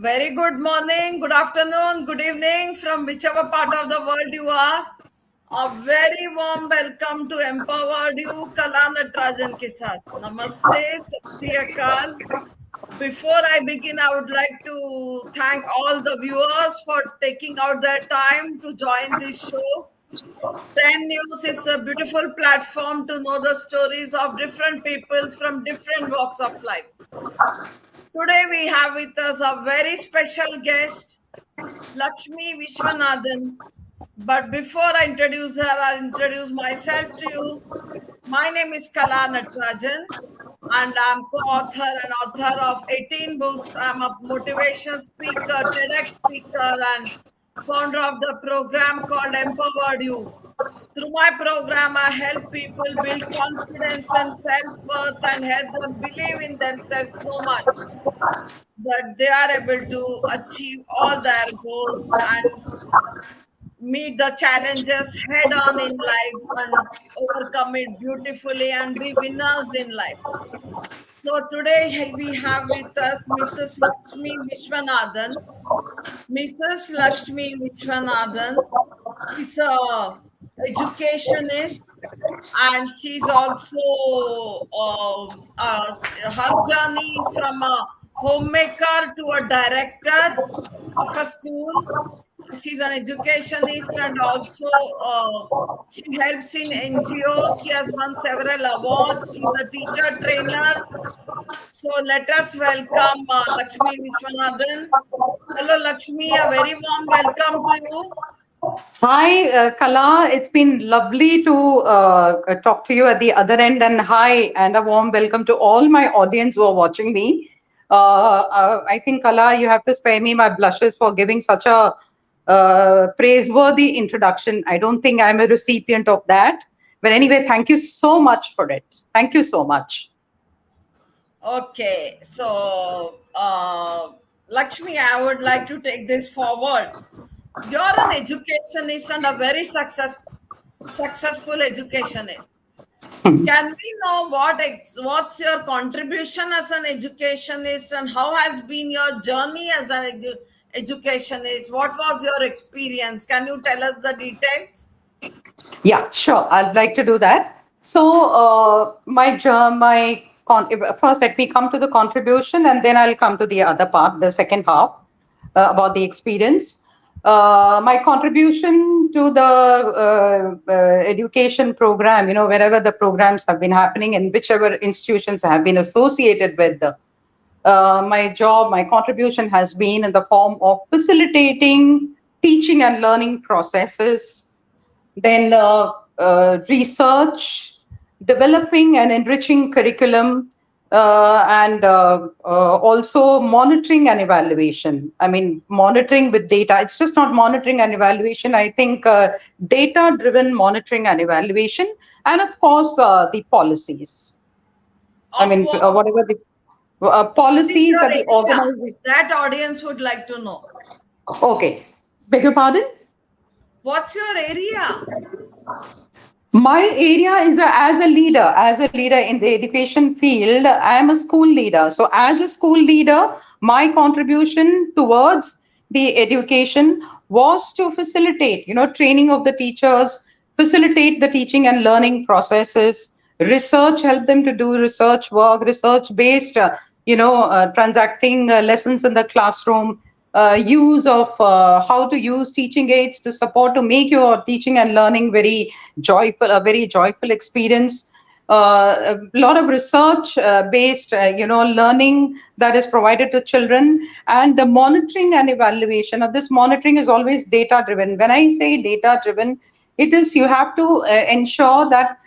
Very good morning, good afternoon, good evening from whichever part of the world you are. A very warm welcome to Empowered You Kala Natrajan ke saath. Namaste, Sat Sri Akal. Before I begin, I would like to thank all the viewers for taking out their time to join this show. 10 News is a beautiful platform to know the stories of different people from different walks of life. Today we have with us a very special guest, Lakshmi Vishwanathan. But before I introduce her, I'll introduce myself to you. My name is Kala Natrajan, and I'm co-author and author of 18 books. I'm a motivational speaker, TEDx speaker, and founder of the program called Empowered You. Through my program, I help people build confidence and self-worth and help them believe in themselves so much that they are able to achieve all their goals and meet the challenges head on in life and overcome it beautifully and be winners in life. So today we have with us Mrs. Lakshmi Vishwanathan. Mrs. Lakshmi Vishwanathan is a educationist, and she's also her journey from a homemaker to a director of a school. She's an educationist, and also she helps in NGOs. She has won several awards. She's a teacher trainer. So let us welcome Lakshmi Vishwanathan. Hello, Lakshmi. A very warm welcome to you. Hi, Kala. It's been lovely to talk to you at the other end. And hi, and a warm welcome to all my audience who are watching me. I think, Kala, you have to spare me my blushes for giving such a praiseworthy introduction. I don't think I'm a recipient of that. But anyway, thank you so much for it. Thank you so much. Okay, so Lakshmi, I would like to take this forward. You're an educationist and a very successful educationist. Can we know what's your contribution as an educationist and how has been your journey as an educationist? What was your experience? Can you tell us the details? Yeah, sure. I'd like to do that. So, first, let me come to the contribution, and then I'll come to the other part, the second half, about the experience. My contribution to the education program, wherever the programs have been happening and whichever institutions have been associated with my contribution has been in the form of facilitating teaching and learning processes, then research, developing and enriching curriculum, and also monitoring and evaluation. I mean, monitoring with data. It's just not monitoring and evaluation. I think data-driven monitoring and evaluation, and of course, the policies. I Of mean, what? whatever the What is policies your that the area? organization. That audience would like to know. Okay, beg your pardon? What's your area? My area is as a leader in the education field. I am a school leader. So as a school leader, my contribution towards the education was to facilitate, training of the teachers, facilitate the teaching and learning processes, research, help them to do research work, research based, transacting lessons in the classroom, use of how to use teaching aids to support to make your teaching and learning a very joyful experience. A lot of research based, learning that is provided to children, and the monitoring and evaluation of this monitoring is always data driven. When I say data driven, it is you have to ensure that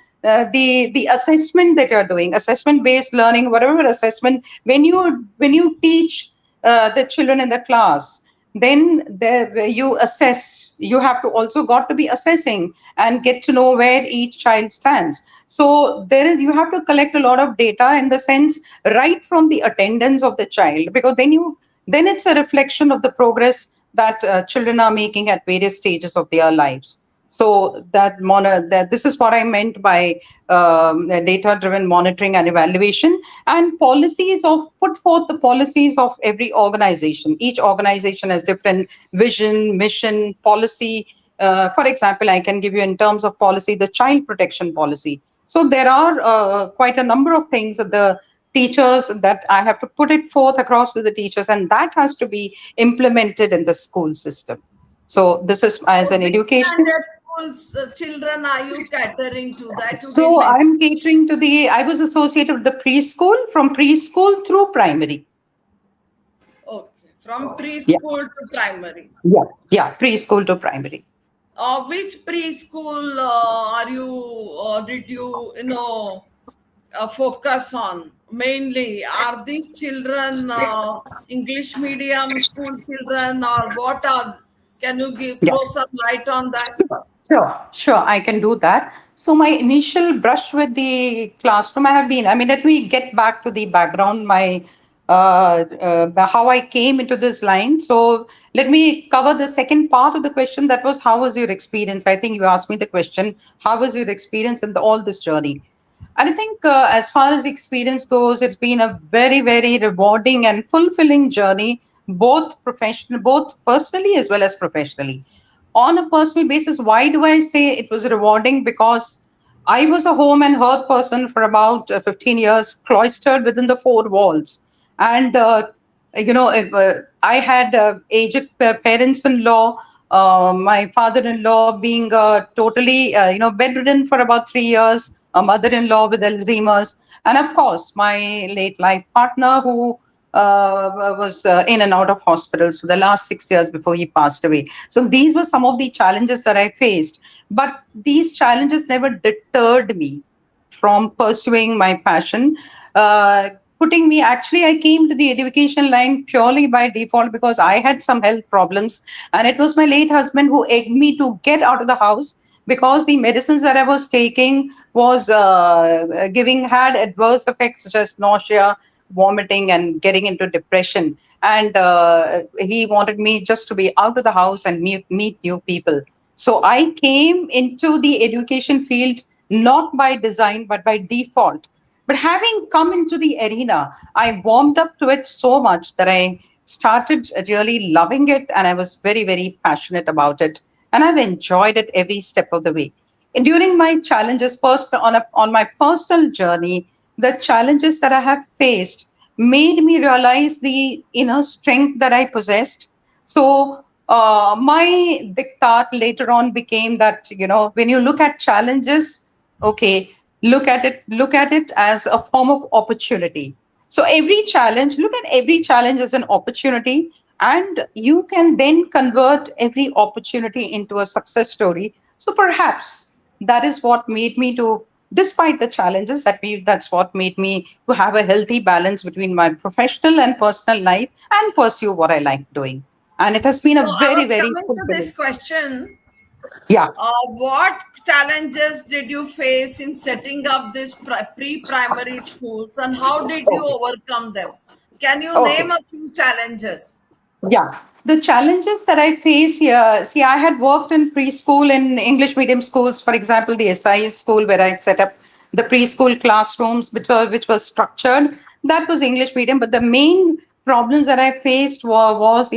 the assessment that you're doing, assessment based learning, whatever assessment, when you teach the children in the class, then there you assess, you have to also got to be assessing and get to know where each child stands. So you have to collect a lot of data, in the sense right from the attendance of the child, because then it's a reflection of the progress that children are making at various stages of their lives. So that this is what I meant by data-driven monitoring and evaluation, and policies of put forth the policies of every organization. Each organization has different vision, mission, policy. For example, I can give you in terms of policy the child protection policy. So there are quite a number of things that the teachers that I have to put it forth across to the teachers, and that has to be implemented in the school system. So this is as So an which educationist. standard schools children are you catering to that you didn't So mention? I'm catering to I was associated with the preschool from preschool through primary. Okay, from Yeah, preschool to primary. yeah, yeah, preschool to primary. Which preschool are you did you focus on mainly? Are these children English medium school children or what are? Can you give Yeah. throw some light on that? Sure, I can do that. So my initial brush with the classroom, I mean, let me get back to the background, how I came into this line. So let me cover the second part of the question. That was, how was your experience? I think you asked me the question, how was your experience in all this journey? And I think, as far as experience goes, it's been a very, very rewarding and fulfilling journey, both personally as well as professionally. On a personal basis, why do I say it was rewarding? Because I was a home and hearth person for about 15 years, cloistered within the four walls. And I had aged parents-in-law, my father-in-law being totally, bedridden for about 3 years, a mother-in-law with Alzheimer's, and of course, my late life partner who was in and out of hospitals for the last 6 years before he passed away. So these were some of the challenges that I faced, but these challenges never deterred me from pursuing my passion. Uh, Putting me, actually, I came to the education line purely by default because I had some health problems, and it was my late husband who egged me to get out of the house because the medicines that I was taking was giving had adverse effects such as nausea, vomiting, and getting into depression. And he wanted me just to be out of the house and meet new people. So I came into the education field not by design but by default. But having come into the arena, I warmed up to it so much that I started really loving it, and I was very, very passionate about it. And I've enjoyed it every step of the way. And during my challenges, on my personal journey, the challenges that I have faced made me realize the inner strength that I possessed. So my diktat later on became that, when you look at challenges, okay, look at it as a form of opportunity. So look at every challenge as an opportunity, and you can then convert every opportunity into a success story. So perhaps that is what made me to, despite the challenges that's what made me to have a healthy balance between my professional and personal life and pursue what I like doing. And it has been So a I very, was very coming to this fulfilling. question. Yeah. What challenges did you face in setting up these pre-primary schools, and how did you Okay. overcome them? Can you name Okay. a few challenges? Yeah, the challenges that I face here. See, I had worked in preschool in English medium schools, for example, the SIS school where I set up the preschool classrooms, which was structured. That was English medium, but the main problems that I faced was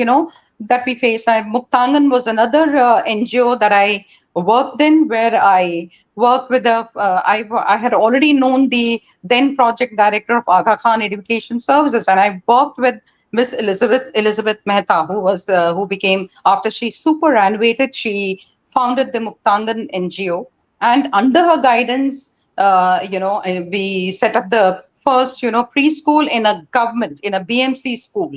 that we faced. Muktangan was another NGO that I worked in, where I worked with I had already known the then project director of Aga Khan Education Services, and I worked with Miss Elizabeth Mehta, who became, after she superannuated, she founded the Muktangan NGO, and under her guidance, we set up the first preschool in a BMC school.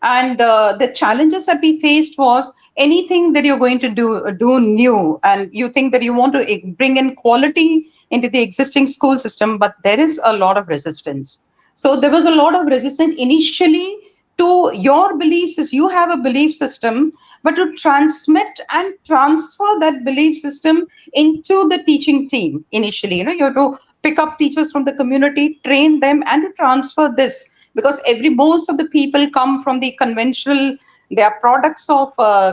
And the challenges that we faced was anything that you're going to do new, and you think that you want to bring in quality into the existing school system, but there is a lot of resistance. So there was a lot of resistance initially to your beliefs. Is you have a belief system, but to transmit and transfer that belief system into the teaching team initially, you have to pick up teachers from the community, train them, and to transfer this, because every most of the people come from the conventional, they are products of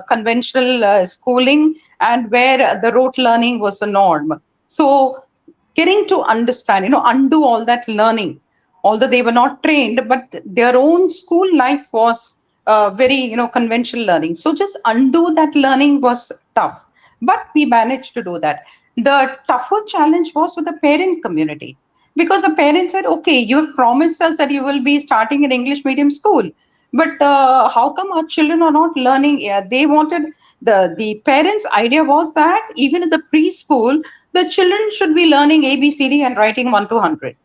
conventional schooling, and where the rote learning was the norm. So getting to understand, undo all that learning, although they were not trained, but their own school life was very, conventional learning. So just undo that learning was tough, but we managed to do that. The tougher challenge was with the parent community, because the parents said, okay, you have promised us that you will be starting an English medium school, but how come our children are not learning? Yeah, they wanted, the parents' idea was that even in the preschool, the children should be learning ABCD and writing 1 to 100.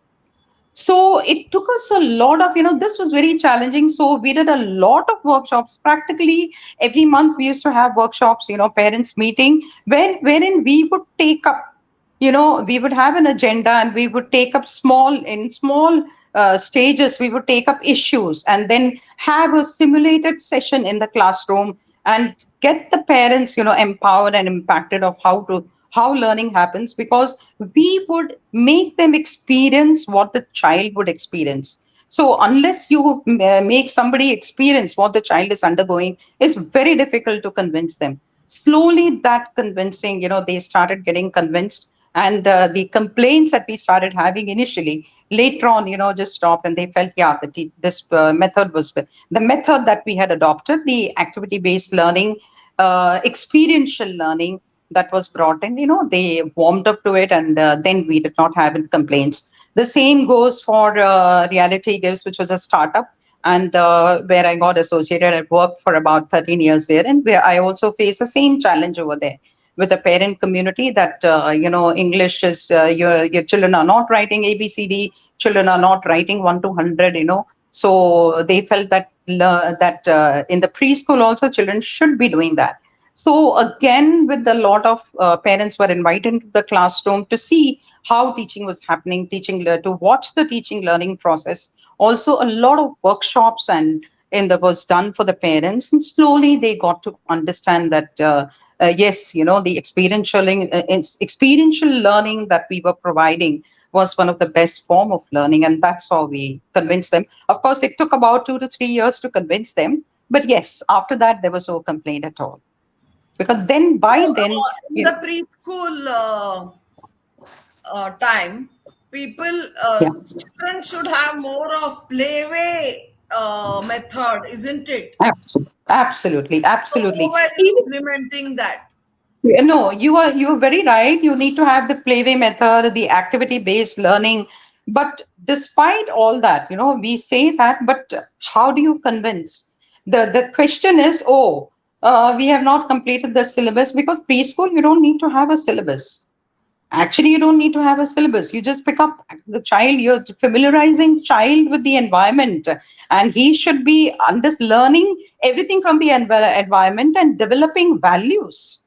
So it took us a lot of, this was very challenging. So we did a lot of workshops. Practically every month we used to have workshops, parents meeting, wherein we would take up, we would have an agenda, and we would take up small stages, we would take up issues and then have a simulated session in the classroom and get the parents, empowered and impacted of how learning happens, because we would make them experience what the child would experience. So unless you make somebody experience what the child is undergoing, it's very difficult to convince them. Slowly that convincing, they started getting convinced, and the complaints that we started having initially, later on, just stopped, and they felt, yeah, this method was the method that we had adopted, the activity based learning, experiential learning that was brought in, they warmed up to it, and then we did not have any complaints. The same goes for Reality Gives, which was a startup, and where I got associated. I worked for about 13 years there, and where I also faced the same challenge over there with the parent community that, English is, your children are not writing ABCD, children are not writing 1 to 100, so they felt that in the preschool also children should be doing that. So again, with a lot of parents were invited into the classroom to see how teaching was happening, to watch the teaching learning process. Also, a lot of workshops and that was done for the parents, and slowly they got to understand that yes, the experiential learning that we were providing was one of the best form of learning, and that's how we convinced them. Of course, it took about 2 to 3 years to convince them, but yes, after that there was no complaint at all, because then So, by then in the preschool time, yeah, children should have more of playway method, isn't it? absolutely, So, how absolutely. were you Even implementing that? no, you are very right. You need to have the playway method, the activity based learning. But despite all that, we say that, but how do you convince? The question is, oh, we have not completed the syllabus, because preschool you don't need to have a syllabus. Actually, you don't need to have a syllabus. You just pick up the child. You're familiarizing child with the environment, and he should be learning everything from the environment and developing values,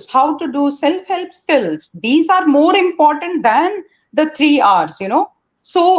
how to do self-help skills. These are more important than the 3 hours, So And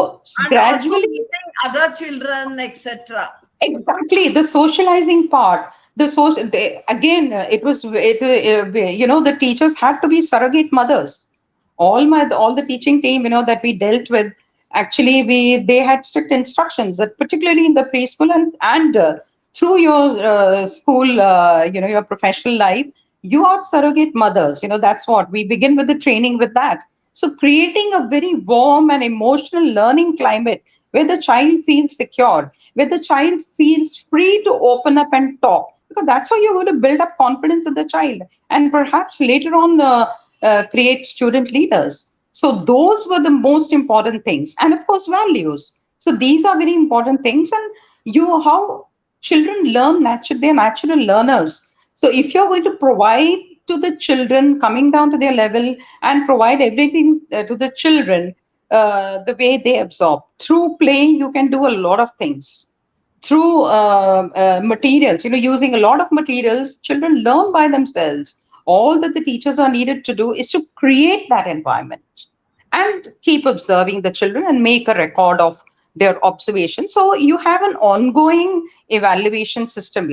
also gradually, meeting other children, etc. exactly, the socializing part, the social, again, the teachers had to be surrogate mothers. All the teaching team, that we dealt with, actually, they had strict instructions that particularly in the preschool and through your school, your professional life, you are surrogate mothers. That's what we begin with the training with that. So creating a very warm and emotional learning climate where the child feels secure, where the child feels free to open up and talk, because that's how you're going to build up confidence in the child, and perhaps later on create student leaders. So those were the most important things, and of course values. So these are very important things, and how children learn they're natural learners. So if you're going to provide to the children, coming down to their level, and provide everything to the children, the way they absorb through play, you can do a lot of things. Through materials, using a lot of materials, children learn by themselves. All that the teachers are needed to do is to create that environment and keep observing the children and make a record of their observation. So you have an ongoing evaluation system.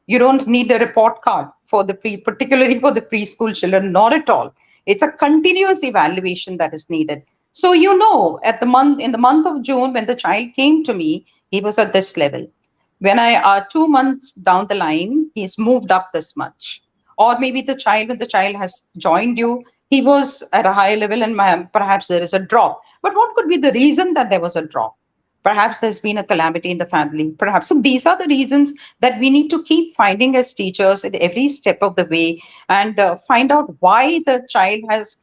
You don't need a report card for particularly for the preschool children, not at all. It's a continuous evaluation that is needed. So in the month of June, when the child came to me, he was at this level. When I 2 months down the line, he's moved up this much. Or maybe the child, when the child has joined you, he was at a high level and perhaps there is a drop. But what could be the reason that there was a drop? Perhaps there's been a calamity in the family. Perhaps. So these are the reasons that we need to keep finding as teachers at every step of the way, and find out why the child has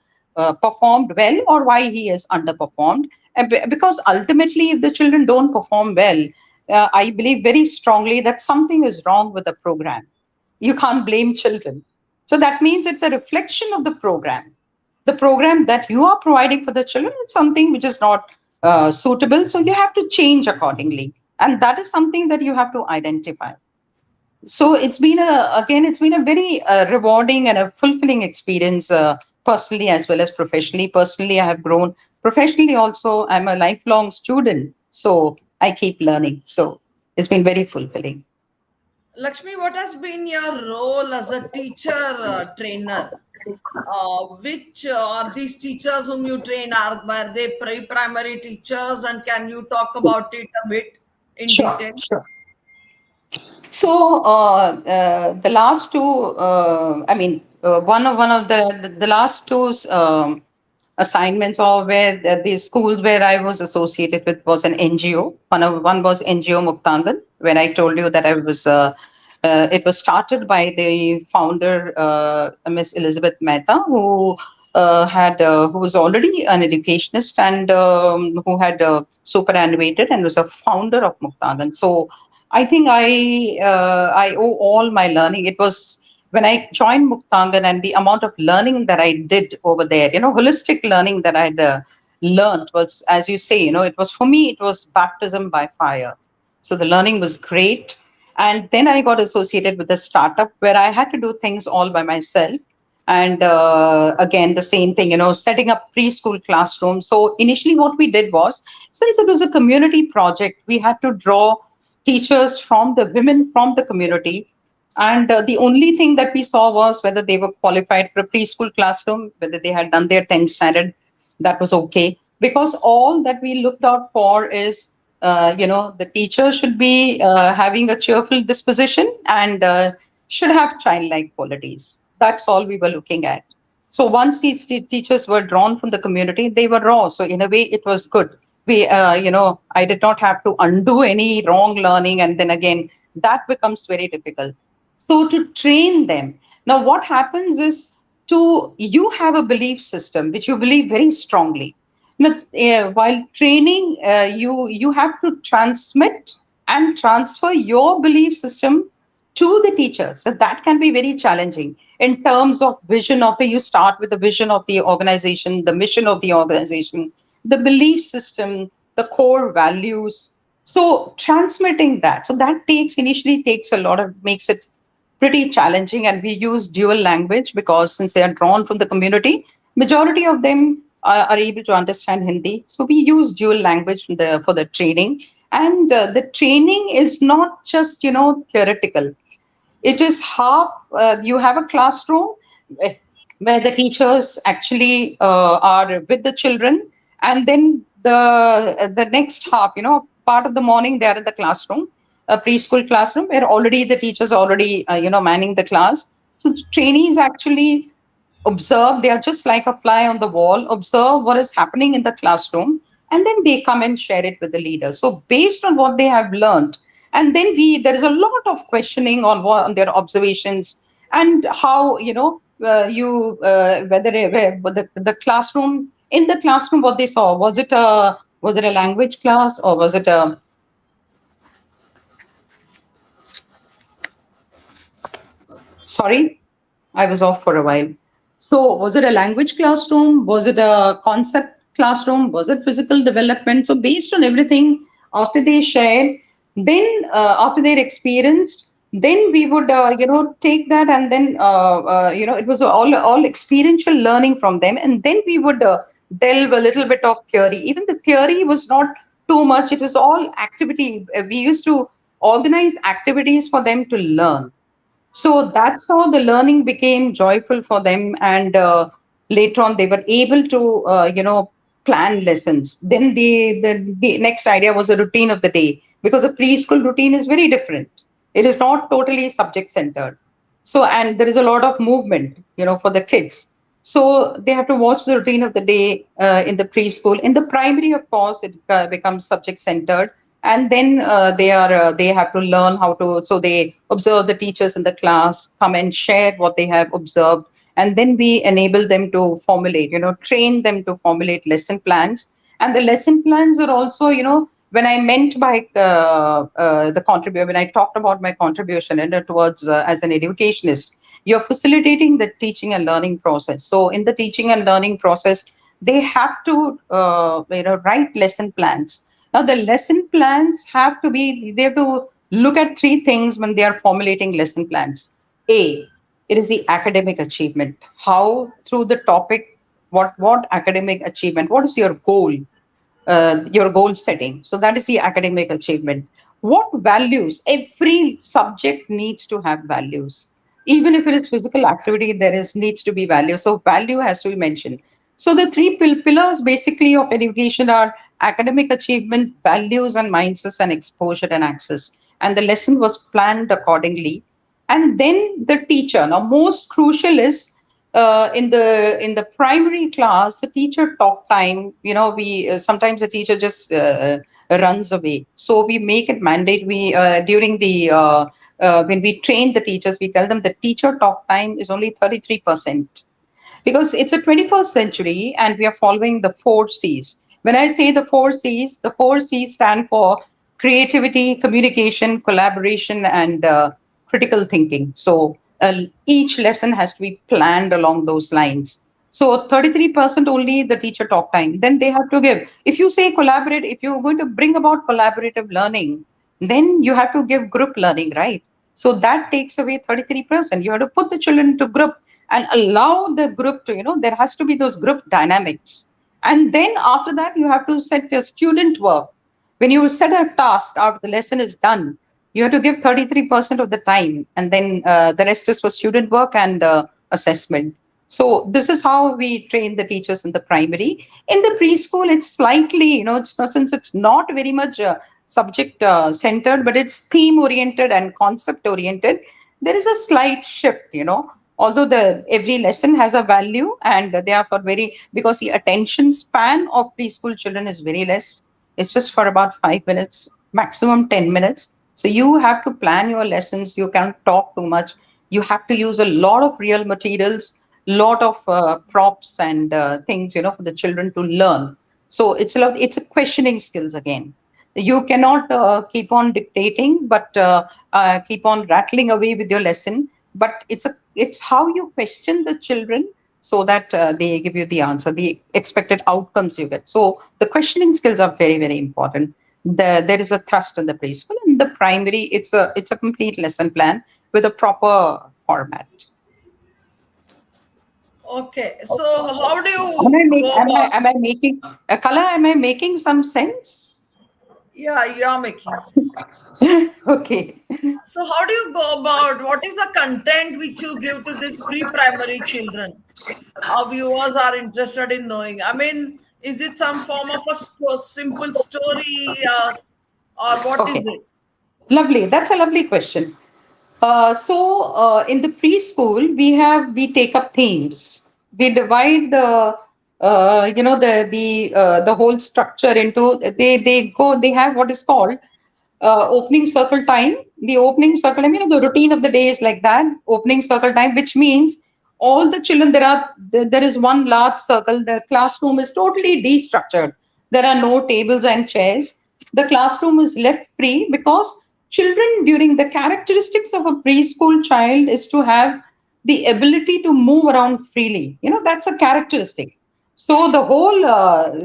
performed well or why he has underperformed. And because ultimately, if the children don't perform well, I believe very strongly that something is wrong with the program. You can't blame children. So that means it's a reflection of the program. The program that you are providing for the children is something which is not suitable. So you have to change accordingly. And that is something that you have to identify. So it's been a very rewarding and a fulfilling experience, personally as well as professionally. Personally, I have grown. Professionally also, I'm a lifelong student. So I keep learning. So it's been very fulfilling. Lakshmi, what has been your role as a teacher trainer? Which are these teachers whom you train? Were they pre-primary teachers? And can you talk about it a bit in Sure, detail? sure. So the last two, one of the last two assignments, or where the schools where I was associated with, was an NGO. One was NGO Muktangan, where I told you that I was. It was started by the founder, Miss Elizabeth Mehta, who was already an educationist, and who had superannuated and was a founder of Muktangan. So I think I owe all my learning. It was when I joined Muktangan, and the amount of learning that I did over there, holistic learning that I had learned was, as you say, it was, for me, it was baptism by fire. So the learning was great. And then I got associated with a startup where I had to do things all by myself. And again, the same thing, setting up preschool classrooms. So initially, what we did was, since it was a community project, we had to draw teachers from the women from the community. And the only thing that we saw was whether they were qualified for a preschool classroom, whether they had done their 10th standard. That was okay. Because all that we looked out for is, the teacher should be having a cheerful disposition, and should have childlike qualities. That's all we were looking at. So once these teachers were drawn from the community, they were raw. So in a way, it was good. I did not have to undo any wrong learning, and then again, that becomes very difficult. So to train them, now what happens is, you have a belief system which you believe very strongly. Now, while training, you have to transmit and transfer your belief system to the teacher. So that can be very challenging in terms of vision of the, you start with the vision of the organization, the mission of the organization, the belief system, the core values. So transmitting that. So that initially takes a lot of, makes it pretty challenging. And we use dual language because since they are drawn from the community, majority of them are able to understand Hindi. So we use dual language for the training. And the training is not just, theoretical. It is half, you have a classroom where the teachers actually are with the children, and then the next half, part of the morning they are in the classroom, a preschool classroom where already the teachers are already manning the class. So the trainees actually observe, they are just like a fly on the wall, observe what is happening in the classroom, and then they come and share it with the leader. So based on what they have learned, and then there is a lot of questioning on their observations, and how, you whether the classroom, in the classroom, what they saw, was it a language class, or was it a, sorry, I was off for a while. So, was it a language classroom? Was it a concept classroom? Was it physical development? So, based on everything, after they shared, then after they experienced, then we would, take that, and then, it was all experiential learning from them, and then we would delve a little bit of theory. Even the theory was not too much; it was all activity. We used to organize activities for them to learn. So that's how the learning became joyful for them, and later on they were able to, plan lessons. Then the next idea was a routine of the day, because a preschool routine is very different. It is not totally subject centered. So, and there is a lot of movement, for the kids. So they have to watch the routine of the day in the preschool. In the primary, of course, it becomes subject centered, and then they have to learn how to. So they observe the teachers in the class, come and share what they have observed, and then we enable them to formulate. Train them to formulate lesson plans, and the lesson plans are also, when I meant by the contribution, when I talked about my contribution towards as an educationist, you're facilitating the teaching and learning process. So in the teaching and learning process, they have to write lesson plans. Now the lesson plans they have to look at three things when they are formulating lesson plans. A, it is the academic achievement. How through the topic, what academic achievement, what is your goal setting. So that is the academic achievement. What values? Every subject needs to have values. Even if it is physical activity, there is needs to be value. So value has to be mentioned. So the three pillars basically of education are academic achievement, values and mindsets, and exposure and access. And the lesson was planned accordingly. And then the teacher. Now, most crucial is in the primary class, the teacher talk time. We sometimes the teacher just runs away. So we make it mandate. We during the when we train the teachers, we tell them the teacher talk time is only 33%, because it's a 21st century and we are following the four C's. When I say the four C's stand for creativity, communication, collaboration, and critical thinking. So each lesson has to be planned along those lines. So 33% only the teacher talk time. Then they have to give. If you say collaborate, if you're going to bring about collaborative learning, then you have to give group learning, right? So that takes away 33%. You have to put the children into group and allow the group to, there has to be those group dynamics. And then after that, you have to set your student work. When you set a task after the lesson is done, you have to give 33% of the time, and then the rest is for student work and assessment. So this is how we train the teachers in the primary. In the preschool, it's slightly, it's not, since it's not very much subject centered, but it's theme oriented and concept oriented. There is a slight shift, although the every lesson has a value, and they are for very, because the attention span of preschool children is very less. It's just for about 5 minutes, maximum 10 minutes. So you have to plan your lessons. You can't talk too much. You have to use a lot of real materials, lot of props and things, for the children to learn. So it's a questioning skills again. You cannot keep on dictating, but keep on rattling away with your lesson. But it's how you question the children, so that they give you the answer, the expected outcomes you get. So the questioning skills are very, very important. There is a thrust in the preschool. In the primary, it's a complete lesson plan with a proper format. Okay, so how do Am I you make, go about? am I making Kala? Am I making some sense? Yeah, you are making. Okay. So how do you go about? What is the content which you give to these pre-primary children? Our viewers are interested in knowing. I mean, is it some form of a simple story, or what Okay. is it? Lovely. That's a lovely question. In the preschool, we take up themes. We divide the whole structure into, they have what is called opening circle time. The opening circle time, the routine of the day is like that. Opening circle time, which means all the children, there is one large circle. The classroom is totally destructured. There are no tables and chairs. The classroom is left free, because children, during the characteristics of a preschool child is to have the ability to move around freely. That's a characteristic. So the whole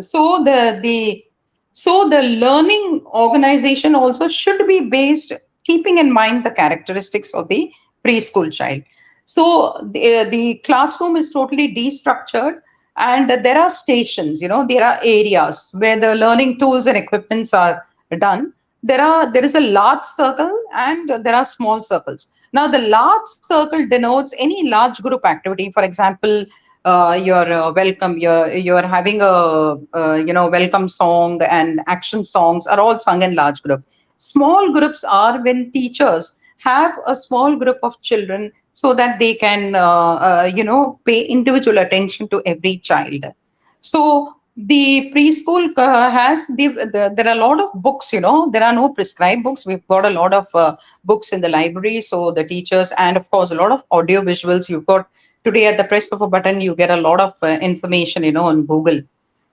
so the learning organization also should be based keeping in mind the characteristics of the preschool child. So the classroom is totally destructured, and there are stations, there are areas where the learning tools and equipments are done. There is a large circle and there are small circles. Now the large circle denotes any large group activity. For example, your welcome, you're having a welcome song, and action songs are all sung in large group. Small groups are when teachers have a small group of children so that they can, pay individual attention to every child. So the preschool has there are a lot of books. There are no prescribed books. We've got a lot of books in the library. So the teachers, and of course a lot of audio visuals. You've got today at the press of a button, you get a lot of information, on Google.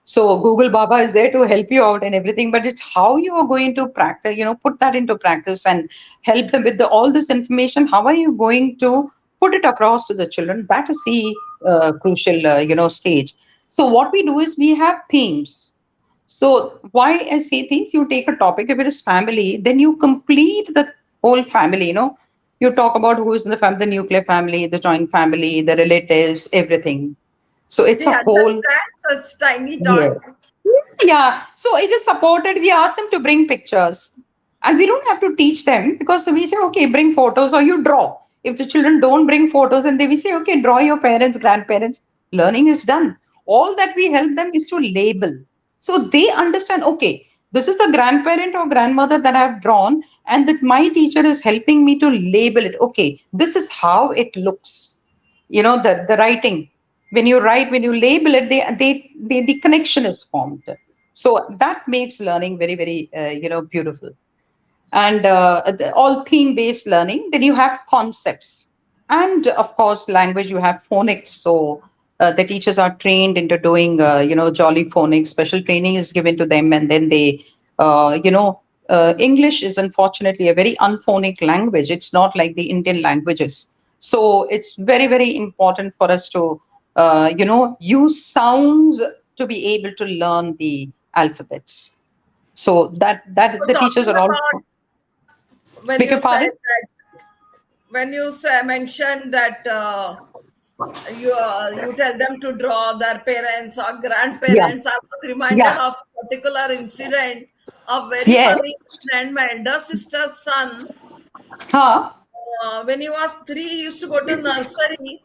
So Google Baba is there to help you out and everything, but it's how you are going to practice, put that into practice and help them with all this information. How are you going to put it across to the children? That is the crucial, stage. So what we do is we have themes. So why I say themes, you take a topic. If it is family, then you complete the whole family. You talk about who is in the family, the nuclear family, the joint family, the relatives, everything. So it's They a whole. understand such tiny Yes. tot. Yeah, so it is supported. We ask them to bring pictures, and we don't have to teach them because we say, okay, bring photos or you draw. If the children don't bring photos, and they we say, okay, draw your parents, grandparents, learning is done. All that we help them is to label. So they understand, okay, this is the grandparent or grandmother that I've drawn, and that my teacher is helping me to label it. Okay, this is how it looks. The writing, when you label it, the connection is formed. So that makes learning very, very beautiful. And all theme based learning. Then you have concepts, and of course language. You have phonics. So the teachers are trained into doing jolly phonics. Special training is given to them, and then they English is unfortunately a very unphonic language. It's not like the Indian languages. So it's very, very important for us to use sounds to be able to learn the alphabets. So that So the teachers talking are all. about when Beg you your said pardon? that, when you mentioned that you tell them to draw their parents or Yeah. grandparents, I was reminded Yeah. of a particular incident, a very funny Yes. incident. My elder sister's son, Huh? when he was 3, he used to go to nursery,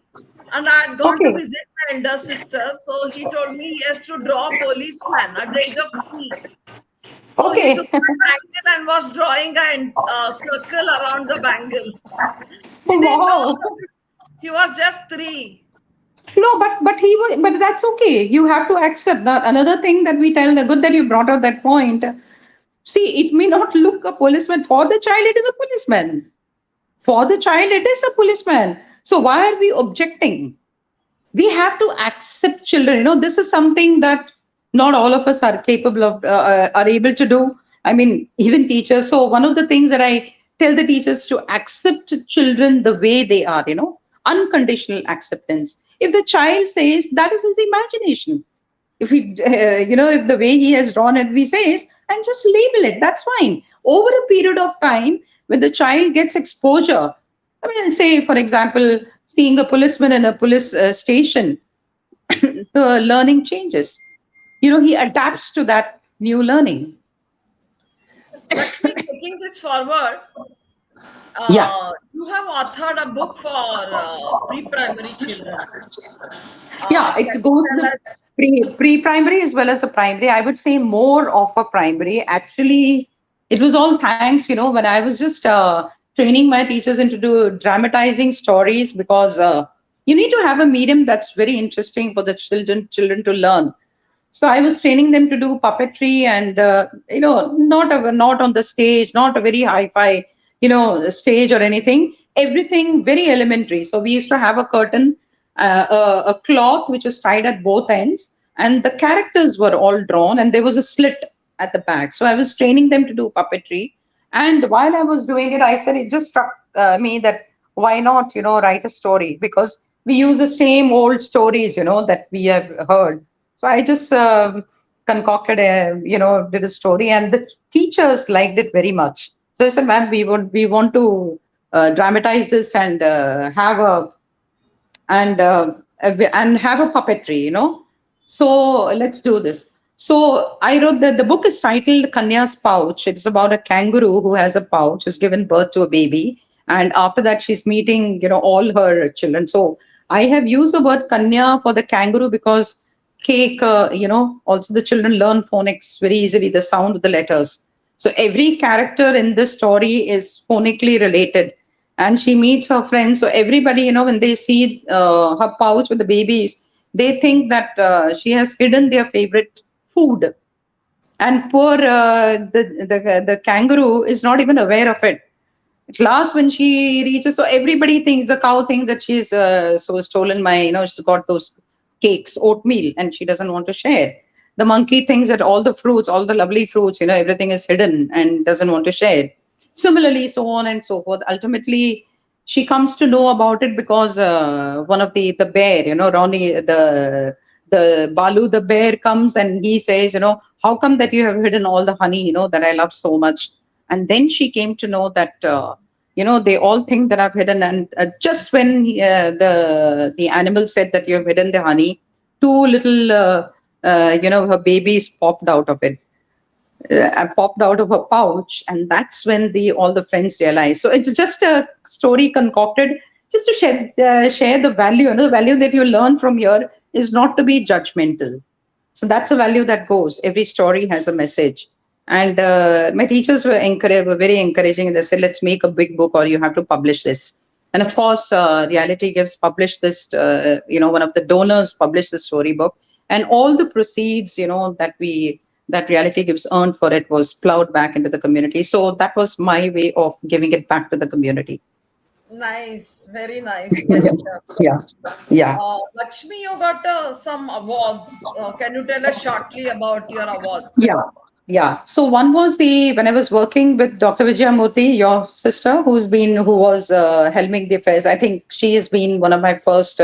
and I had gone to Okay. visit my elder sister. So he told me he has to draw a policeman at the age of 3. So he took Okay. my bangle and was drawing a circle around the bangle. He didn't know Wow. how to, he was just 3. No, but that's okay. You have to accept that. Another thing that we tell, the good that you brought out that point. See, it may not look a policeman. For the child, it is a policeman. For the child, it is a policeman. So why are we objecting? We have to accept children. This is something that not all of us are capable of, are able to do. I mean, even teachers. So one of the things that I tell the teachers, to accept children the way they are. Unconditional acceptance. If the child says that is his imagination, if we if the way he has drawn it, we says, and just label it, that's fine. Over a period of time, when the child gets exposure, I mean, say for example, seeing a policeman in a police station, the learning changes. He adapts to that new learning. Lakshmi, taking this forward, Yeah. you have authored a book for pre-primary children. Yeah, Can it you goes tell the us? pre-primary as well as the primary. I would say more of a primary. Actually, it was all thanks, when I was just training my teachers into do dramatizing stories, because you need to have a medium that's very interesting for the children to learn. So I was training them to do puppetry, and not on the stage, not a very hi-fi, stage or anything. Everything very elementary. So we used to have a curtain, a cloth which was tied at both ends, and the characters were all drawn, and there was a slit at the back. So I was training them to do puppetry, and while I was doing it, I said it just struck me that why not, write a story, because we use the same old stories, that we have heard. So I just concocted did a story, and the teachers liked it very much. So I said, "Ma'am, we want to dramatize this and have a and have a puppetry, So let's do this." So I wrote that the book is titled Kanya's Pouch. It's about a kangaroo who has a pouch, who's given birth to a baby, and after that she's meeting, all her children. So I have used the word Kanya for the kangaroo because cake, also the children learn phonics very easily, the sound of the letters. So every character in this story is phonically related. and she meets her friends. So everybody, when they see her pouch with the babies, they think that she has hidden their favorite food. And poor the kangaroo is not even aware of it. At last, when she reaches, so everybody thinks, the cow thinks that she's so stolen my, she's got those cakes, oatmeal, and she doesn't want to share. The monkey thinks that all the fruits, all the lovely fruits, everything is hidden and doesn't want to share. Similarly, so on and so forth. Ultimately, she comes to know about it because one of the bear, Ronnie, the Balu, the bear comes and he says, how come that you have hidden all the honey, that I love so much? And then she came to know that they all think that I've hidden. And just when the animal said that you have hidden the honey, two little her babies popped out of it, popped out of her pouch, and that's when the all the friends realize. So it's just a story concocted just to share the value. The value that you learn from here is not to be judgmental. So that's a value that goes. Every story has a message. And my teachers were very encouraging. They said, let's make a big book or you have to publish this. And of course, Reality Gives published this, one of the donors published the storybook. And all the proceeds, that Reality Gives earned for it was plowed back into the community. So that was my way of giving it back to the community. Nice, very nice gesture. Yeah. Yeah. Lakshmi, you got some awards. Can you tell us shortly about your awards? Yeah, yeah. So one was the when I was working with Dr. Vijayamurthy, your sister, who was helming the affairs. I think she has been one of my first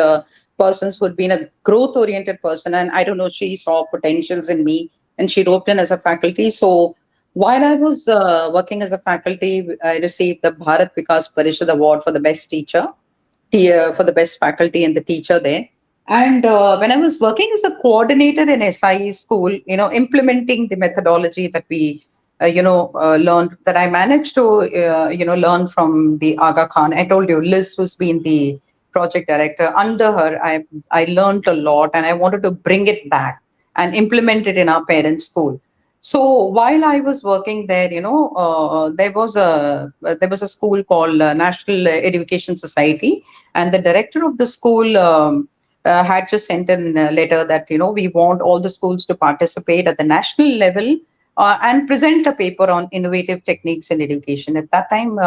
persons who'd been a growth oriented person, and I don't know, she saw potentials in me, and she roped in as a faculty. So while I was working as a faculty, I received the Bharat Vikas Parishad Award for the best teacher, for the best faculty and the teacher there. And when I was working as a coordinator in SIE school, implementing the methodology that we, learned, that I managed to, learn from the Aga Khan. I told you, Liz, who's been the project director, under her, I learned a lot, and I wanted to bring it back and implement it in our parents' school. So while I was working there, there was a school called National Education Society, and the director of the school had just sent in a letter that we want all the schools to participate at the national level and present a paper on innovative techniques in education. At that time,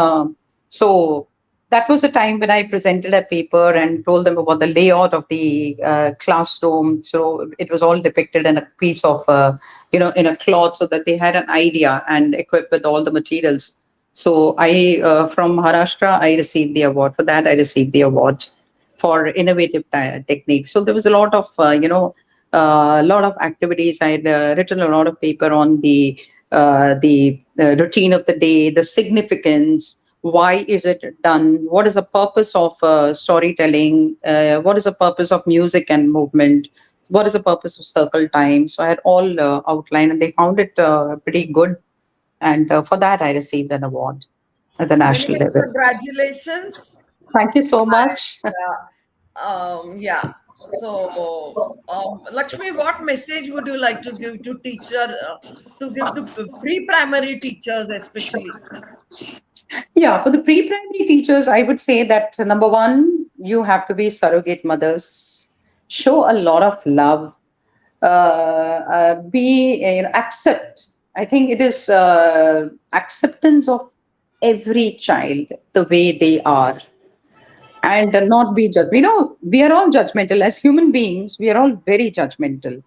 so that was a time when I presented a paper and told them about the layout of the classroom. So it was all depicted in a piece of, in a cloth, so that they had an idea and equipped with all the materials. So from Maharashtra, I received the award. For that, I received the award for innovative techniques. So there was a lot of, lot of activities. I had written a lot of paper on the routine of the day, the significance, why is it done, what is the purpose of storytelling, what is the purpose of music and movement, what is the purpose of circle time. So I had all outlined, and they found it pretty good. And for that, I received an award at the Many, national many level. congratulations. Thank you so much. Yeah. So, Lakshmi, what message would you like to give to to give to pre-primary teachers, especially? Yeah, for the pre-primary teachers, I would say that number one, you have to be surrogate mothers, show a lot of love, be accept. I think it is acceptance of every child the way they are, and not be judged. We are all judgmental as human beings. We are all very judgmental.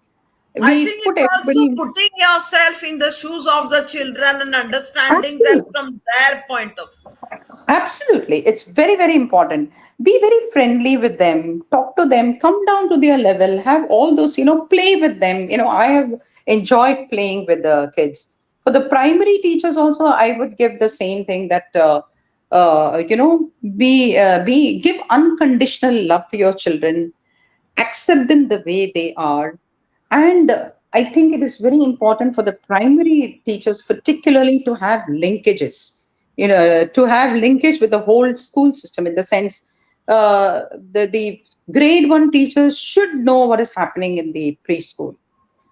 I We think put it's also everybody. putting yourself in the shoes of the children and understanding them Absolutely. from their point of view. Absolutely. It's very, very important. Be very friendly with them, talk to them, come down to their level, have all those, play with them. I have enjoyed playing with the kids. For the primary teachers also, I would give the same thing that, give unconditional love to your children, accept them the way they are. And I think it is very important for the primary teachers, particularly, to have linkages, to have linkage with the whole school system, in the sense the grade one teachers should know what is happening in the preschool.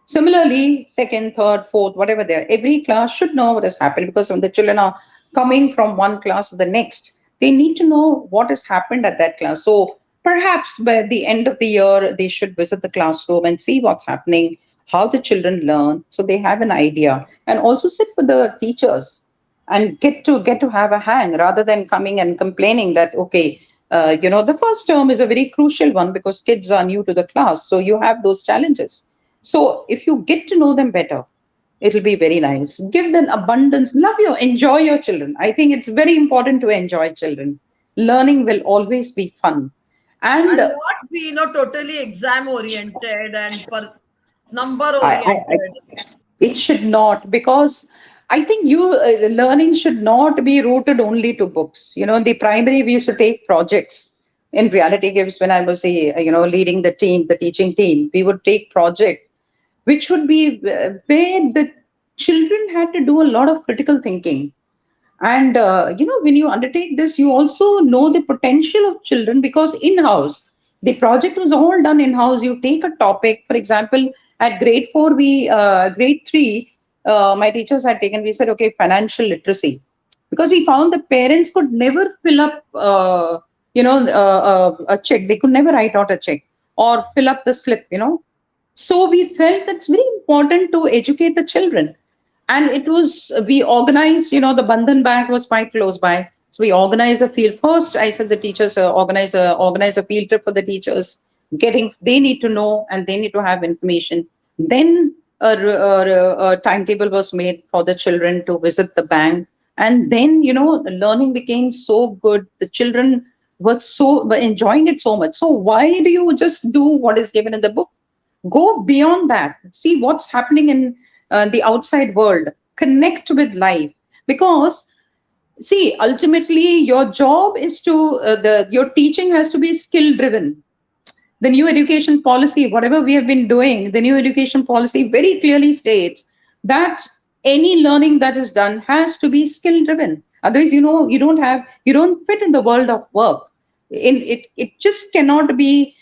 Similarly, second, third, fourth, whatever they are, every class should know what is happening, because when the children are coming from one class to the next, They need to know what has happened at that class. So perhaps by the end of the year, they should visit the classroom and see what's happening, how the children learn, so they have an idea, and also sit with the teachers and get to have a hang rather than coming and complaining that okay, the first term is a very crucial one because kids are new to the class, so you have those challenges. So if you get to know them better, it'll be very nice. Give them abundance. Love your, enjoy your children. I think it's very important to enjoy children. Learning will always be fun. And And not be totally exam oriented and number I oriented. it should not, because I think learning should not be rooted only to books. In the primary, we used to take projects. In reality gives, when I was leading the team, the teaching team, we would take project, which would be where the children had to do a lot of critical thinking. And when you undertake this, you also know the potential of children, because in-house, the project was all done in-house. You take a topic, for example, at grade 3, my teachers had taken, we said, okay, financial literacy. Because we found the parents could never fill up, a check. They could never write out a check or fill up the slip. So we felt that's very important to educate the children. And it was, we organized, the Bandhan Bank was quite close by. So we organized a field. First, I said the teachers organize a field trip for the teachers. They need to know and they need to have information. Then a timetable was made for the children to visit the bank. And then, the learning became so good. The children were enjoying it so much. So why do you just do what is given in the book? Go beyond that. See what's happening in the outside world. Connect with life. Because see, ultimately your job is to your teaching has to be skill driven. The new education policy, whatever we have been doing, the new education policy very clearly states that any learning that is done has to be skill driven. Otherwise, you don't fit in the world of work. It just cannot be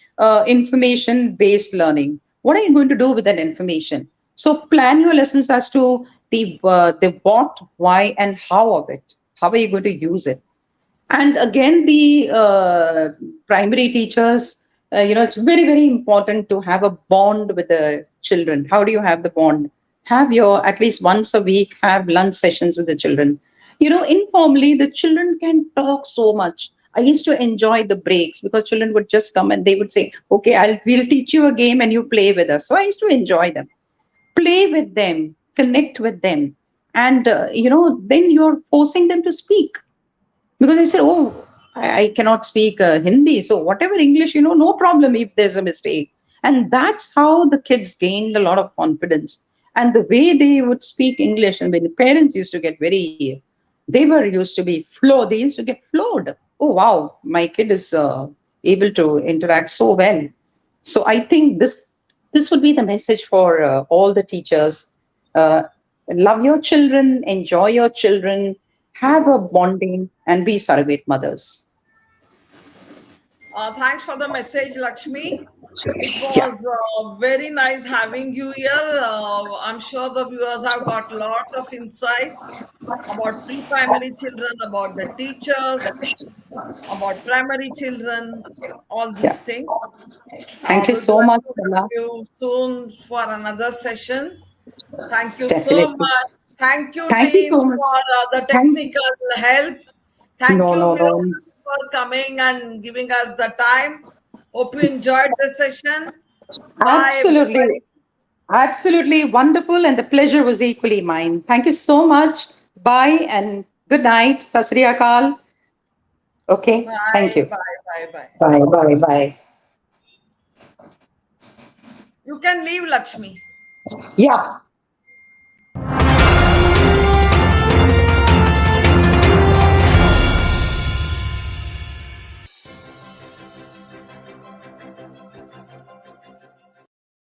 information based learning. What are you going to do with that information? So plan your lessons as to the what, why, and how of it. How are you going to use it? And again, the primary teachers, it's very, very important to have a bond with the children. How do you have the bond? Have your, at least once a week, have lunch sessions with the children. Informally, the children can talk so much. I used to enjoy the breaks because children would just come and they would say, okay, we'll teach you a game and you play with us. So I used to enjoy them. Play with them, connect with them. And, then you're forcing them to speak, because I said, oh, I cannot speak Hindi. So whatever English, no problem if there's a mistake. And that's how the kids gained a lot of confidence. And the way they would speak English, and when the parents used to get they were used to be floored. They used to get floored. Oh, wow, my kid is able to interact so well. So I think this would be the message for all the teachers. Uh, Love your children, enjoy your children, have a bonding, and be surrogate mothers. Thanks for the message, Lakshmi. It Yeah, was very nice having you here. I'm sure the viewers have got a lot of insights about pre-primary children, about the teachers, about primary children, all yeah. these things. Thank you We'd so like much, to have Bella. you soon for another session. Thank you so Definitely. much. Thank you, Thank you team, so much. for the Thank technical help. Thank No, you, no, no. viewers, for coming and giving us the time. Hope you enjoyed the session. Bye, Absolutely. everybody. Absolutely wonderful. And the pleasure was equally mine. Thank you so much. Bye and good night. Sasri Akal. Okay. Thank Bye, you. bye, bye, bye. Bye, bye, bye. You can leave, Lakshmi. Yeah.